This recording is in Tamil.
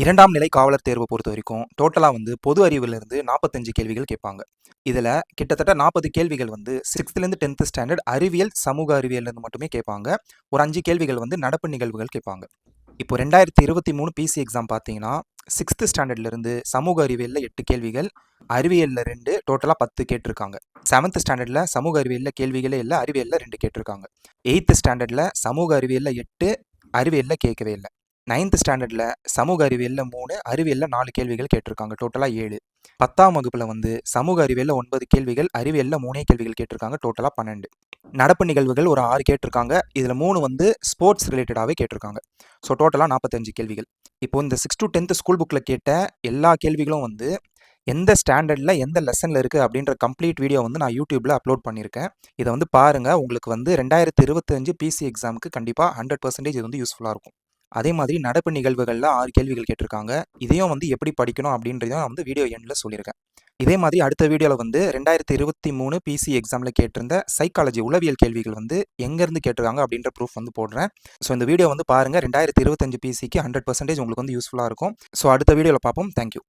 2ஆம் நிலை காவலர் தேர்வு பொறுத்த வரைக்கும் டோட்டலா வந்து பொது அறிவிலிருந்து 45 கேள்விகள் கேட்பாங்க. இதுல கிட்டத்தட்ட 40 கேள்விகள் வந்து 6th-லேருந்து 10th ஸ்டாண்டர்ட் அறிவியல், சமூக அறிவியல்லேருந்து மட்டுமே கேட்பாங்க. ஒரு 5 கேள்விகள் வந்து நடப்பு நிகழ்வுகள் கேட்பாங்க. இப்போ 2023 பிசி எக்ஸாம் பார்த்தீங்கன்னா 6th ஸ்டாண்டர்ட்லேருந்து சமூக அறிவியலில் 8 கேள்விகள், அறிவியலில் 2, டோட்டலாக 10 கேட்டிருக்காங்க. 7th ஸ்டாண்டர்டில் சமூக அறிவியலில் கேள்விகளே இல்லை, அறிவியலில் 2 கேட்டிருக்காங்க. 8th ஸ்டாண்டர்டில் சமூக அறிவியலில் 8, அறிவியலில் கேட்கவே இல்லை. 9th ஸ்டாண்டர்டில் சமூக அறிவியலில் 3, அறிவியலில் 4 கேள்விகள் கேட்டிருக்காங்க. டோட்டலாக 7. 10ஆம் வகுப்பில் வந்து சமூக அறிவியலில் 9 கேள்விகள், அறிவியலில் 3 கேள்விகள் கேட்டிருக்காங்க. டோட்டலாக 12. நடப்பு நிகழ்வுகள் ஒரு 6 கேட்டிருக்காங்க. இதில் 3 வந்து ஸ்போர்ட்ஸ் ரிலேட்டடாகவே கேட்டிருக்காங்க. ஸோ டோட்டலாக 45 கேள்விகள். இப்போ இந்த 6 to 10th ஸ்கூல் புக்கில் கேட்ட எல்லா கேள்விகளும் வந்து எந்த ஸ்டாண்டர்டில் எந்த லெசனில் இருக்குது அப்படின்ற கம்ப்ளீட் வீடியோ வந்து நான் யூடியூப்பில் அப்லோட் பண்ணியிருக்கேன். இதை வந்து பாருங்கள். உங்களுக்கு வந்து 2025 பிசி எக்ஸாமுக்கு கண்டிப்பாக 100% இது வந்து யூஸ்ஃபுல்லாக இருக்கும். அதே மாதிரி நடப்பு நிகழ்வுகளில் 6 கேள்விகள் கேட்டிருக்காங்க. இதையும் வந்து எப்படி படிக்கணும் அப்படின்றதையும் நான் வந்து வீடியோ எண்டில் சொல்லியிருக்கேன். இதே மாதிரி அடுத்த வீடியோவில் வந்து 2023 பிசி எக்ஸாமில் கேட்டிருந்த சைக்காலஜி உளவியல் கேள்விகள் வந்து எங்கேருந்து கேட்டிருக்காங்க அப்படின்ற ப்ரூஃப் வந்து போடுறேன். ஸோ இந்த வீடியோ வந்து பாருங்கள். 2025 பிசிக்கு 100% உங்களுக்கு வந்து யூஸ்ஃபுல்லாக இருக்கும். ஸோ அடுத்த வீடியோவில் பார்ப்போம். தேங்க்யூ.